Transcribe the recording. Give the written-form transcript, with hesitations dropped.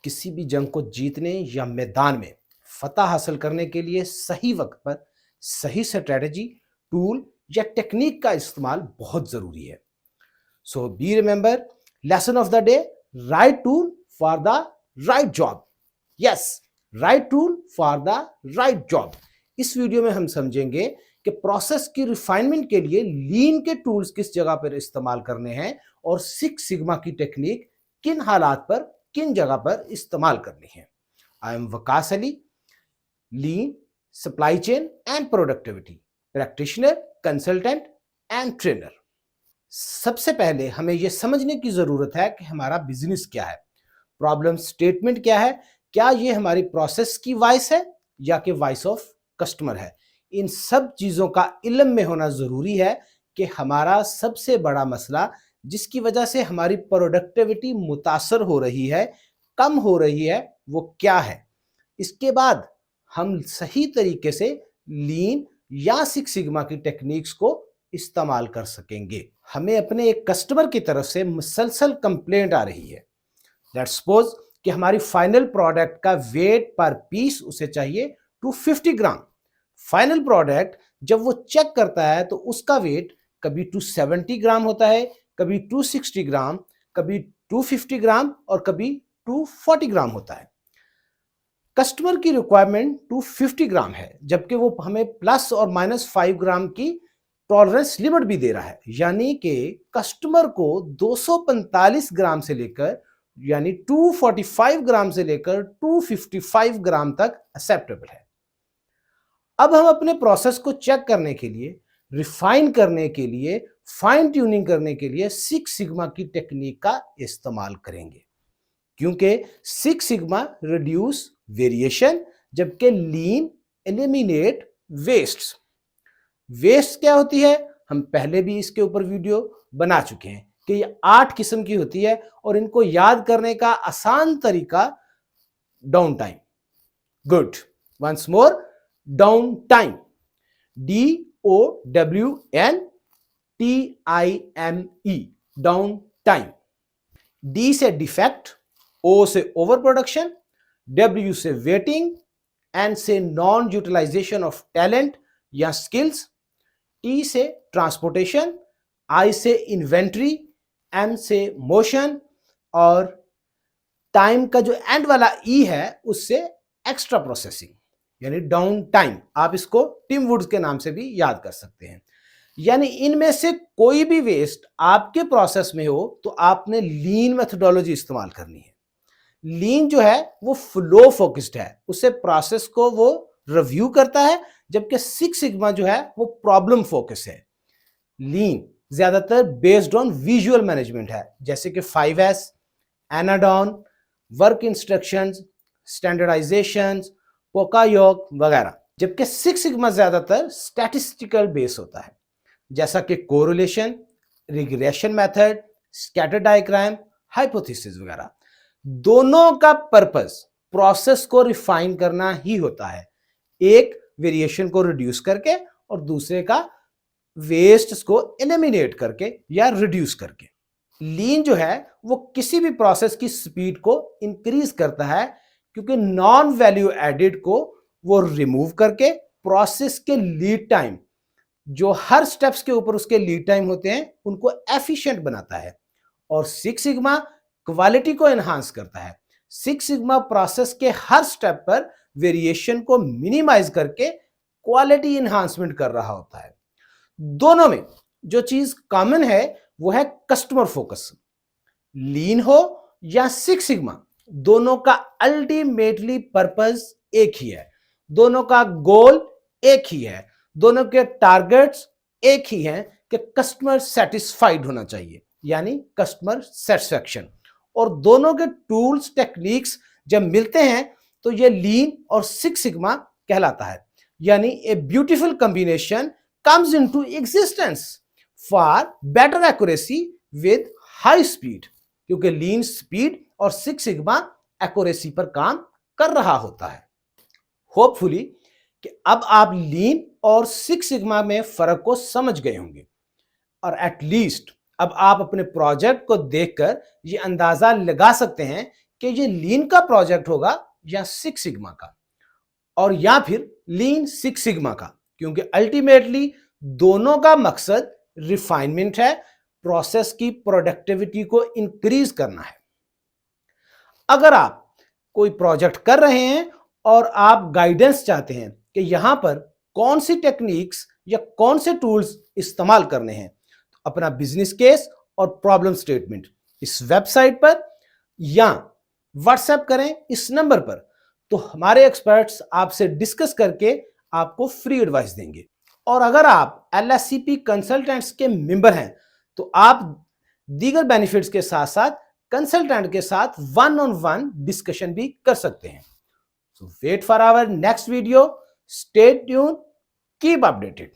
किसी भी जंग को जीतने या मैदान में फतह हासिल करने के लिए सही वक्त पर सही स्ट्रेटजी, टूल या टेक्निक का इस्तेमाल बहुत जरूरी है। So be remember, lesson of the day, right tool for the right job. Yes, right tool for the right job. इस वीडियो में हम समझेंगे कि प्रोसेस की रिफाइनमेंट के लिए लीन के टूल्स किस जगह पर इस्तेमाल करने हैं और सिक्स सिग्मा की टेक्निक किन हालात पर, किन जगह पर इस्तेमाल करनी है। I am Waqas Ali, lean supply chain and productivity practitioner, consultant and trainer. सबसे पहले हमें यह समझने की जरूरत है कि हमारा बिजनेस क्या है, प्रॉब्लम स्टेटमेंट क्या है, क्या यह हमारी प्रोसेस की वॉइस है या कि वॉइस ऑफ कस्टमर है। इन सब चीजों का इल्म में होना जरूरी है कि हमारा सबसे बड़ा मसला जिसकी वजह से हमारी प्रोडक्टिविटी मुतासर हो रही है, कम हो रही है, वो क्या है। इसके बाद हम सही तरीके से लीन या सिक्स सिग्मा की टेक्निक्स को इस्तेमाल कर सकेंगे। हमें अपने एक कस्टमर की तरफ से मुसलसल कंप्लेंट आ रही है। लेट्स सपोज कि हमारी फाइनल प्रोडक्ट का वेट पर पीस उसे चाहिए 250 ग्राम। फाइनल प्रोडक्ट जब वो चेक करता है तो उसका वेट कभी 270 ग्राम होता है, कभी 260 ग्राम, कभी 250 ग्राम और कभी 240 ग्राम होता है। कस्टमर की रिक्वायरमेंट 250 ग्राम है, जबकि वो हमें प्लस और -5 ग्राम की टॉलरेंस लिमिट भी दे रहा है, यानी कि कस्टमर को 245 ग्राम से लेकर यानी 245 ग्राम से लेकर 255 ग्राम तक एक्सेप्टेबल है। अब हम अपने प्रोसेस को चेक करने के लिए, रिफाइन करने के लिए, फाइन ट्यूनिंग करने के लिए सिक्स सिग्मा की टेक्निक का इस्तेमाल करेंगे, क्योंकि सिक्स सिग्मा रिड्यूस वेरिएशन जबकि लीन एलिमिनेट वेस्ट। वेस्ट क्या होती है, हम पहले भी इसके ऊपर वीडियो बना चुके हैं कि ये 8 किस्म की होती है और इनको याद करने का आसान तरीका down time. Good, once more, down time, DOWNTIME, down time. D से डिफेक्ट, ओ से ओवर प्रोडक्शन, W से वेटिंग, N से नॉन यूटिलाइजेशन ऑफ टैलेंट या स्किल्स, T से ट्रांसपोर्टेशन, I से इन्वेंट्री, M से मोशन और टाइम का जो एंड वाला E है उससे एक्स्ट्रा प्रोसेसिंग यानी डाउन टाइम। आप इसको टिम वुड्स के नाम से भी याद कर सकते हैं। यानी इनमें से कोई भी वेस्ट आपके प्रोसेस में हो तो आपने लीन मेथोडोलॉजी इस्तेमाल करनी है। लीन जो है वो फ्लो फोकस्ड है, उससे प्रोसेस को वो रिव्यू करता है, जबकि सिक्स सिग्मा जो है वो प्रॉब्लम फोकस है। लीन ज्यादातर बेस्ड ऑन विजुअल मैनेजमेंट है, जैसे कि 5S, एनाडॉन, वर्क इंस्ट्रक्शंस, स्टैंडर्डाइजेशंस, पोकायोग वगैरह, जबकि सिक्स सिग्मा ज्यादातर स्टैटिस्टिकल बेस होता है, जैसा कि correlation, regression method, scatter diagram, hypothesis वगैरह। दोनों का पर्पस प्रोसेस को रिफाइन करना ही होता है, एक वेरिएशन को रिड्यूस करके और दूसरे का वेस्ट को एलिमिनेट करके या रिड्यूस करके। लीन जो है वो किसी भी प्रोसेस की स्पीड को इंक्रीज करता है, क्योंकि नॉन वैल्यू एडिड को वो रिमूव करके प्रोसेस के लीड टाइम, जो हर स्टेप्स के ऊपर उसके लीड टाइम होते हैं, उनको एफिशिएंट बनाता है। और सिक्स सिग्मा क्वालिटी को एनहांस करता है। सिक्स सिग्मा प्रोसेस के हर स्टेप पर वेरिएशन को मिनिमाइज करके क्वालिटी एनहांसमेंट कर रहा होता है। दोनों में जो चीज कॉमन है वो है कस्टमर फोकस। लीन हो या सिक्स सिग्मा, दोनों का अल्टीमेटली पर्पस एक ही है, दोनों का गोल एक ही है, दोनों के टारगेट्स एक ही हैं कि कस्टमर सेटिस्फाइड होना चाहिए, यानी कस्टमर सेटिस्फैक्शन। और दोनों के टूल्स, टेक्निक्स जब मिलते हैं तो ये लीन और सिक्स सिग्मा कहलाता है, यानी a beautiful combination comes into existence for better accuracy with high speed, क्योंकि लीन स्पीड और सिक्स सिग्मा एक्यूरेसी पर काम कर रहा होता है। होपफुली कि अब आप लीन और सिक्स सिग्मा में फर्क को समझ गए होंगे और एटलीस्ट अब आप अपने प्रोजेक्ट को देखकर ये अंदाजा लगा सकते हैं कि ये लीन का प्रोजेक्ट होगा या सिक्स सिग्मा का, और या फिर लीन सिक्स सिग्मा का, क्योंकि अल्टीमेटली दोनों का मकसद रिफाइनमेंट है, प्रोसेस की प्रोडक्टिविटी को इंक्रीज करना है। अगर आप कोई प्रोजेक्ट कर रहे हैं और आप गाइडेंस चाहते हैं कि यहां पर कौन सी टेक्निक्स या कौन से टूल्स इस्तेमाल करने हैं, तो अपना बिजनेस केस और प्रॉब्लम स्टेटमेंट इस वेबसाइट पर या व्हाट्सएप करें इस नंबर पर, तो हमारे एक्सपर्ट्स आपसे डिस्कस करके आपको फ्री एडवाइस देंगे। और अगर आप LSCP कंसल्टेंट्स के मेंबर हैं तो आप दीगर बेनिफिट्स के साथ साथ कंसल्टेंट के साथ वन ऑन वन डिस्कशन भी कर सकते हैं। So wait for our next video, stay tune, keep updated.